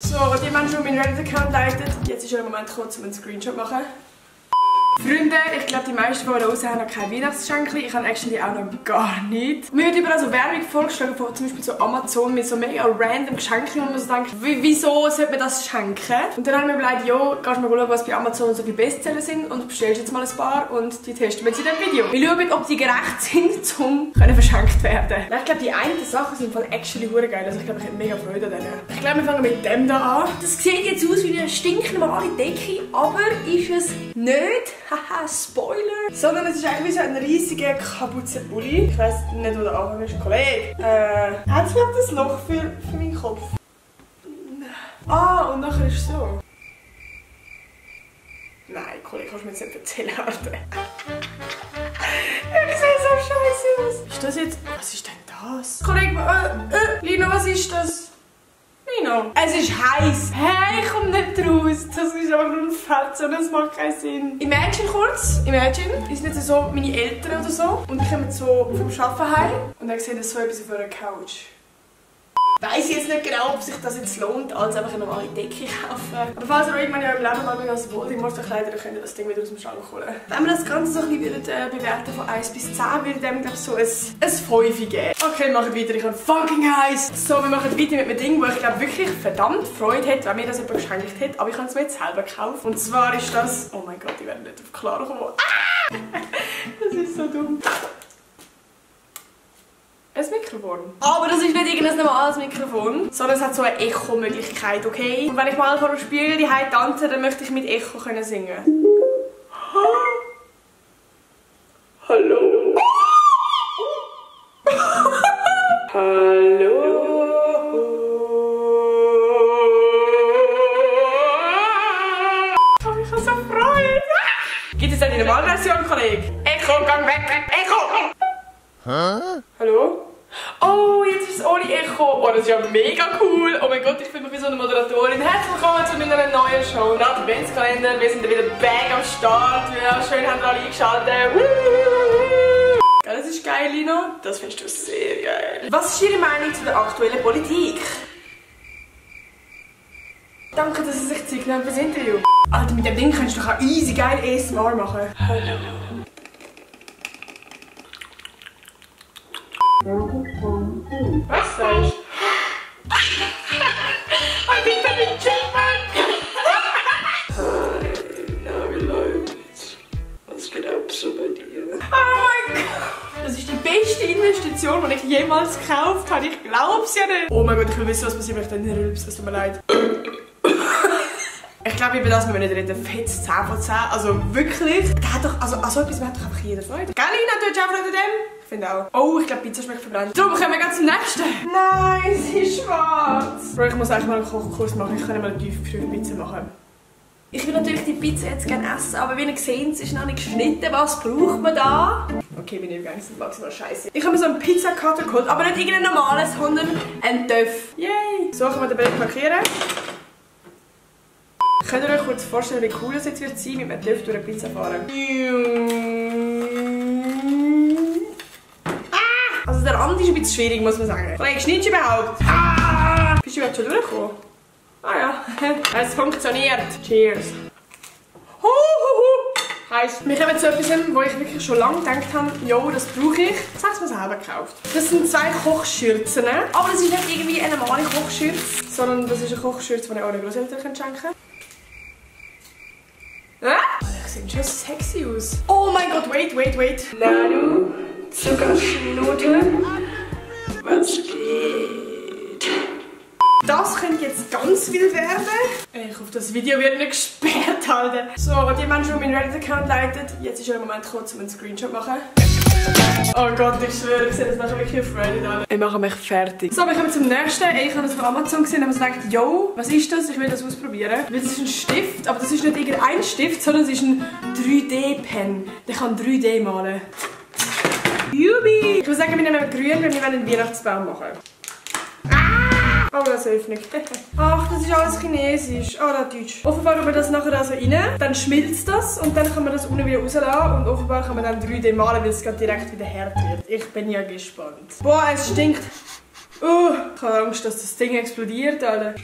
So, die Menschen, die meinen Reddit-Account leiten, jetzt ist der Moment gekommen, um einen Screenshot zu machen. Freunde, ich glaube, die meisten von euch haben noch kein Weihnachtsgeschenk. Ich habe actually auch noch gar nichts. Mir wird überall so Werbung vorgeschlagen von zum Beispiel so Amazon mit so mega random Geschenken, wo man so denkt, wieso sollte man das schenken? Und dann habe ich mir überlegt, ja, gehst du mal schauen, was bei Amazon so die Bestseller sind und bestellst jetzt mal ein paar und die testen wir jetzt in diesem Video. Wir schauen, ob die gerecht sind, um verschenkt werden. Ich glaube, die einen Sachen sind voll actually hure geil. Also ich glaube, ich hätte mega Freude an denen. Ich glaube, wir fangen mit dem hier an. Das sieht jetzt aus wie eine stinknormale Decke, aber ist es nicht. Haha, Spoiler! Sondern es ist eigentlich so ein riesiger Kapuzenpulli. Ich weiss nicht, wo der Anfang ist. Kollege! Hat es überhaupt das Loch für meinen Kopf? Ah, und nachher ist es so. Nein, Kollege, kannst du mir jetzt nicht erzählen, Alter. Ich sehe so scheiße aus. Ist das jetzt... Was ist denn das? Kollege, Lina, was ist das? Lina, es ist heiß. Hey, ich komme nicht raus. Das ist aber nur ein Fetzen, das macht keinen Sinn. Imagine kurz, ist nicht so meine Eltern oder so. Und die kommen so vom Arbeiten heim. Und dann sehen das so etwas auf einer Couch. Weiss ich jetzt nicht genau, ob sich das jetzt lohnt, als einfach eine normale Decke kaufen. Aber falls ihr irgendwann in eurem Leben mal als Voldemort-Kleider, dann könnt ihr das Ding wieder aus dem Schrank holen. Wenn wir das Ganze so ein bisschen bewerten von 1 bis 10, würde ich dem, glaube ich, so ein 5 geben. Okay, wir machen weiter. Ich habe fucking heiß. So, wir machen weiter mit einem Ding, wo ich glaube wirklich verdammt Freude hätte, wenn mir das jemand geschenkt hätte. Aber ich habe es mir jetzt selber gekauft. Und zwar ist das... Oh mein Gott, ich werde nicht auf klar kommen. Ah! Das ist so dumm. Ein Mikrofon. Aber das ist nicht irgendein normales Mikrofon, sondern es hat so eine Echo-Möglichkeit, okay? Und wenn ich mal vor dem Spiegel die Hause tanze, dann möchte ich mit Echo singen. Hallo? Hallo? Oh, ich habe so Freude. Gibt es denn die normale Version, Kollege? Echo, gang weg! Echo! Hä? Hallo? Oh, jetzt ist es ohne Echo. Oh, das ist ja mega cool. Oh mein Gott, ich fühle mich wie so eine Moderatorin. Herzlich willkommen zu meiner neuen Show. Nach dem Adventskalender. Wir sind wieder back am Start. Ja, schön haben wir alle eingeschaltet. Das ist geil, Lina. Das findest du sehr geil. Was ist Ihre Meinung zu der aktuellen Politik? Danke, dass Sie sich Zeit nehmen für das Interview. Alter, mit dem Ding kannst du doch auch easy geil ASMR machen. Hallo. Was sagst du? Ich bin der Chipmunk! Hi, na, wie läuft's? Was geht ab so bei dir? Oh mein Gott! Das ist die beste Investition, die ich jemals gekauft habe. Ich glaub's ja nicht! Oh mein Gott, ich will wissen, was passiert, wenn ich dann nicht rülpse. Das tut mir leid. Ich glaube, über das müssen wir nicht reden. Fett 10 von 10. Also wirklich. Der hat doch, also so etwas hat doch einfach jeder Freude. Gell, Lina, du hast auch Freude an dem? Ich finde auch. Oh, ich glaube, Pizza schmeckt verbrannt. Darum kommen wir ganz zum nächsten. Nein, sie ist schwarz. Bro, ich muss eigentlich mal einen Kochkurs machen. Ich kann nicht mal eine tiefgefrorene Pizza machen. Ich will natürlich die Pizza jetzt gerne essen, aber wie ihr seht, sie ist noch nicht geschnitten. Was braucht man da? Okay, bin ich übrigens maximal scheiße. Ich habe mir so einen Pizza-Cutter geholt, aber nicht irgendeinen normalen, sondern einen Töff. Yay! So können wir den Brett markieren. Könnt ihr euch kurz vorstellen, wie cool es jetzt wird sein, mit einem Töff durch eine Pizza fahren? Also der Rand ist ein bisschen schwierig, muss man sagen. Kollege, schneidest du überhaupt? Bist du überhaupt schon durchgekommen? Ah ja, es funktioniert. Cheers. Heisst, wir kommen zu etwas, wo ich wirklich schon lange gedacht habe, jo, das brauche ich. Das habe ich mir selber gekauft. Das sind 2 Kochschürzen. Aber das ist nicht irgendwie eine normale Kochschürze, sondern das ist eine Kochschürze, die ich euren Großeltern schenken kann. Ich sehe schon sexy aus. Oh mein Gott, wait. Na du, Zuckerschnute. Was geht? Das könnte jetzt ganz viel werden. Ich hoffe, das Video wird nicht gesperrt, Alter. So, die Menschen, die meinen Reddit-Account leiten, jetzt ist der Moment gekommen, um einen Screenshot zu machen. Oh Gott, ich schwöre, ich sehe das nachher wirklich auf Reddit, Alter. Ich mache mich fertig. So, wir kommen zum nächsten. Ich habe das auf Amazon gesehen und habe mir gedacht, yo, was ist das? Ich will das ausprobieren. Weil das ist ein Stift, aber das ist nicht irgendein Stift, sondern es ist ein 3D-Pen. Der kann 3D malen. Jubi! Ich würde sagen, wir nehmen grün, weil wir einen Weihnachtsbaum machen. Oh, das öffnet. Ach, das ist alles chinesisch. Ah, das Deutsch. Offenbar tun wir das nachher also rein, dann schmilzt das und dann kann man das unten wieder rauslassen und offenbar kann man dann 3D malen, weil es direkt wieder hart wird. Ich bin ja gespannt. Boah, es stinkt. Ich habe Angst, dass das Ding explodiert, Alter.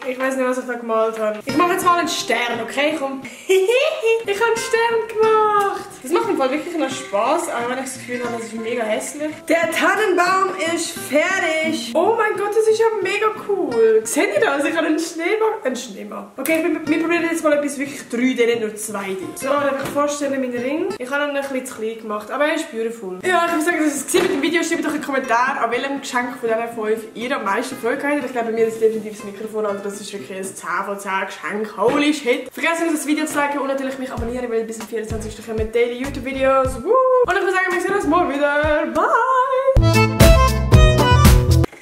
Ich weiß nicht, was ich da gemalt habe. Ich mache jetzt mal einen Stern, okay? Komm. Ich habe einen Stern gemacht. Das macht im Fall wirklich noch Spaß, auch wenn ich das Gefühl habe, das ist mega hässlich. Der Tannenbaum ist fertig. Oh mein Gott, das ist ja mega cool. Seht ihr das? Ich habe einen Schneemann. Einen Schneemann. Okay, wir probieren jetzt mal etwas wirklich 3D, nicht nur 2D. So, dann kann ich vorstellen, meinen Ring. Ich habe ihn ein bisschen zu klein gemacht, aber er ist beautiful. Ja, ich würde sagen, dass ihr es gesehen mit dem Video. Schreibt doch in den Kommentaren, an welchem Geschenk von diesen 5 ihr am meisten Freude habt. Ich glaube, bei mir ist definitiv das Mikrofon, also das ist wirklich ein 10 von 10 Geschenk. Holy shit. Vergesst nicht, das Video zu liken und natürlich mich abonnieren, weil bis zum 24. kommen Daily YouTube-Videos. Und ich würde sagen, wir sehen uns morgen wieder. Bye!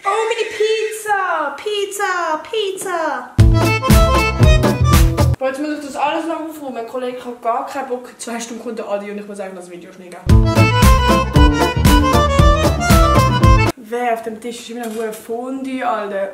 Oh, meine Pizza! Pizza! Boah, jetzt muss ich das alles noch aufräumen. Mein Kollege hat gar keinen Bock. 2 Stunden kommt der Adi und ich muss sagen, das Video ist nicht geben. Wer auf dem Tisch ist immer noch ein Fondue, Alter.